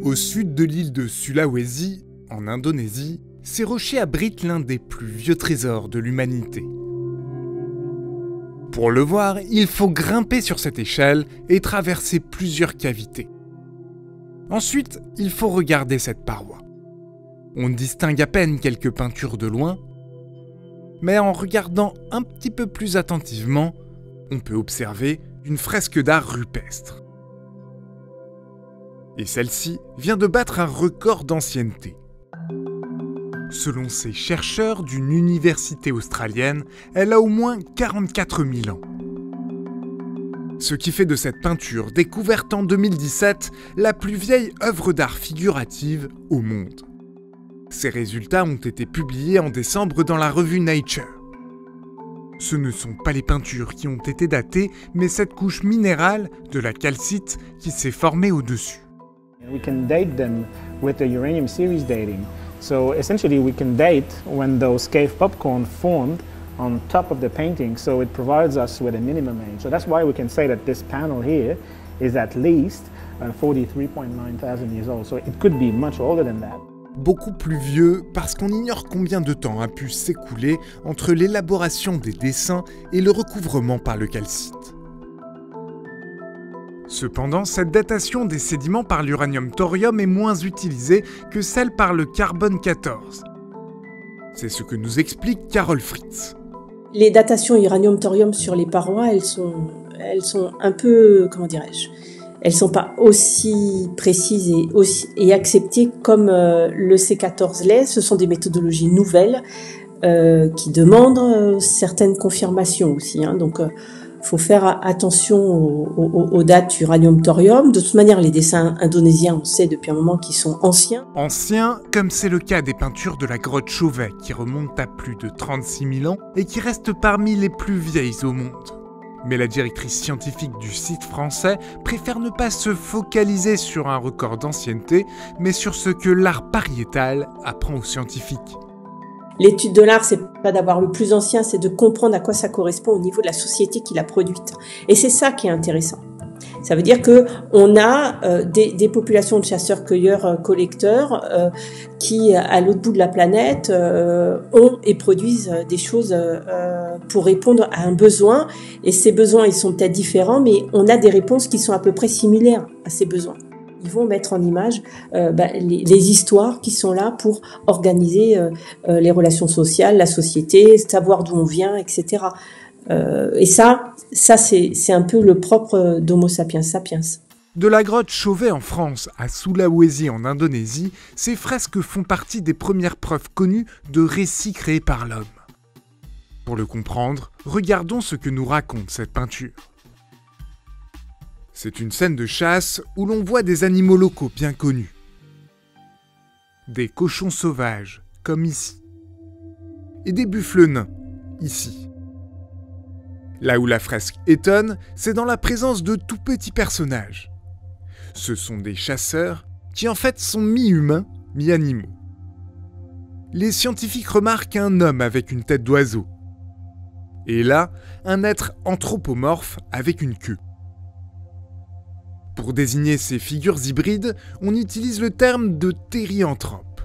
Au sud de l'île de Sulawesi, en Indonésie, ces rochers abritent l'un des plus vieux trésors de l'humanité. Pour le voir, il faut grimper sur cette échelle et traverser plusieurs cavités. Ensuite, il faut regarder cette paroi. On distingue à peine quelques peintures de loin, mais en regardant un petit peu plus attentivement, on peut observer une fresque d'art rupestre. Et celle-ci vient de battre un record d'ancienneté. Selon ces chercheurs d'une université australienne, elle a au moins 44 000 ans. Ce qui fait de cette peinture, découverte en 2017, la plus vieille œuvre d'art figurative au monde. Ces résultats ont été publiés en décembre dans la revue Nature. Ce ne sont pas les peintures qui ont été datées, mais cette couche minérale de la calcite qui s'est formée au-dessus. We can date them with the uranium series dating. So essentially we can date when those cave popcorn formed on top of the painting, so it provides us with a minimum age. So that's why we can say that this panel here is at least 43.9 thousand years old. So it could be much older than that. Beaucoup plus vieux parce qu'on ignore combien de temps a pu s'écouler entre l'élaboration des dessins et le recouvrement par le calcite. Cependant, cette datation des sédiments par l'uranium-thorium est moins utilisée que celle par le carbone-14. C'est ce que nous explique Carole Fritz. Les datations uranium-thorium sur les parois, elles sont un peu, comment dirais-je, elles sont pas aussi précises et acceptées comme le C14 l'est. Ce sont des méthodologies nouvelles qui demandent certaines confirmations aussi. Donc, faut faire attention aux dates uranium-thorium. De toute manière, les dessins indonésiens, on sait depuis un moment qu'ils sont anciens. Anciens, comme c'est le cas des peintures de la grotte Chauvet, qui remontent à plus de 36 000 ans et qui restent parmi les plus vieilles au monde. Mais la directrice scientifique du site français préfère ne pas se focaliser sur un record d'ancienneté, mais sur ce que l'art pariétal apprend aux scientifiques. L'étude de l'art, c'est pas d'avoir le plus ancien, c'est de comprendre à quoi ça correspond au niveau de la société qui l'a produite. Et c'est ça qui est intéressant. Ça veut dire que on a des populations de chasseurs-cueilleurs collecteurs qui, à l'autre bout de la planète, ont et produisent des choses pour répondre à un besoin. Et ces besoins, ils sont peut-être différents, mais on a des réponses qui sont à peu près similaires à ces besoins. Ils vont mettre en image les histoires qui sont là pour organiser les relations sociales, la société, savoir d'où on vient, etc. Et ça c'est un peu le propre d'Homo sapiens sapiens. De la grotte Chauvet en France à Sulawesi en Indonésie, ces fresques font partie des premières preuves connues de récits créés par l'homme. Pour le comprendre, regardons ce que nous raconte cette peinture. C'est une scène de chasse où l'on voit des animaux locaux bien connus. Des cochons sauvages, comme ici. Et des buffles nains, ici. Là où la fresque étonne, c'est dans la présence de tout petits personnages. Ce sont des chasseurs qui en fait sont mi-humains, mi-animaux. Les scientifiques remarquent un homme avec une tête d'oiseau. Et là, un être anthropomorphe avec une queue. Pour désigner ces figures hybrides, on utilise le terme de thérianthrope.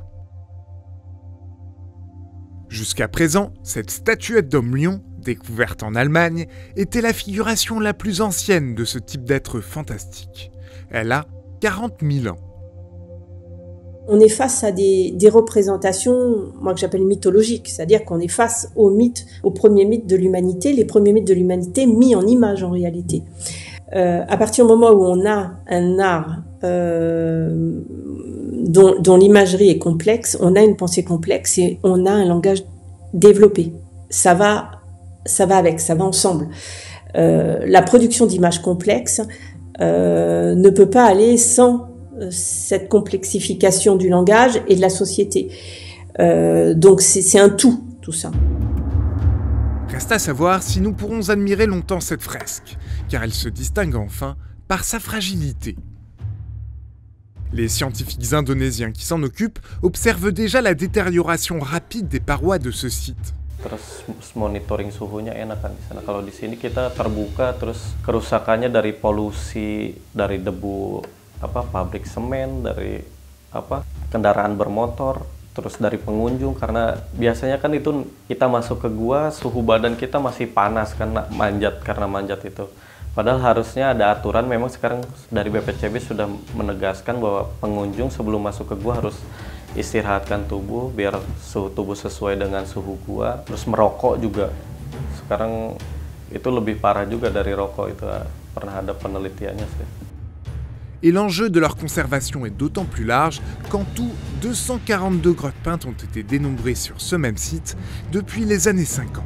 Jusqu'à présent, cette statuette d'homme-lion, découverte en Allemagne, était la figuration la plus ancienne de ce type d'être fantastique. Elle a 40 000 ans. On est face à des représentations, moi que j'appelle mythologiques, c'est-à-dire qu'on est face aux premiers mythes de l'humanité, les premiers mythes de l'humanité mis en image en réalité. À partir du moment où on a un art dont l'imagerie est complexe, on a une pensée complexe et on a un langage développé. Ça va avec, ça va ensemble. La production d'images complexes ne peut pas aller sans cette complexification du langage et de la société. Donc c'est un tout ça. Reste à savoir si nous pourrons admirer longtemps cette fresque, car elle se distingue enfin par sa fragilité. Les scientifiques indonésiens qui s'en occupent observent déjà la détérioration rapide des parois de ce site. Terus monitoring suhunya enak kan di sana. Kalau di sini kita terbuka, terus kerusakannya dari polusi, dari debu pabrik semen, dari kendaraan bermotor, terus dari pengunjung, karena biasanya kan itu kita masuk ke gua suhu badan kita masih panas karena manjat itu. Padahal harusnya ada aturan, memang sekarang dari BPCB sudah menegaskan bahwa pengunjung sebelum masuk ke gua harus istirahatkan tubuh biar suhu tubuh sesuai dengan suhu gua, terus merokok juga. Sekarang itu lebih parah juga dari rokok, itu pernah ada penelitiannya sih. Et l'enjeu de leur conservation est d'autant plus large qu'en tout, 242 grottes peintes ont été dénombrées sur ce même site depuis les années 50.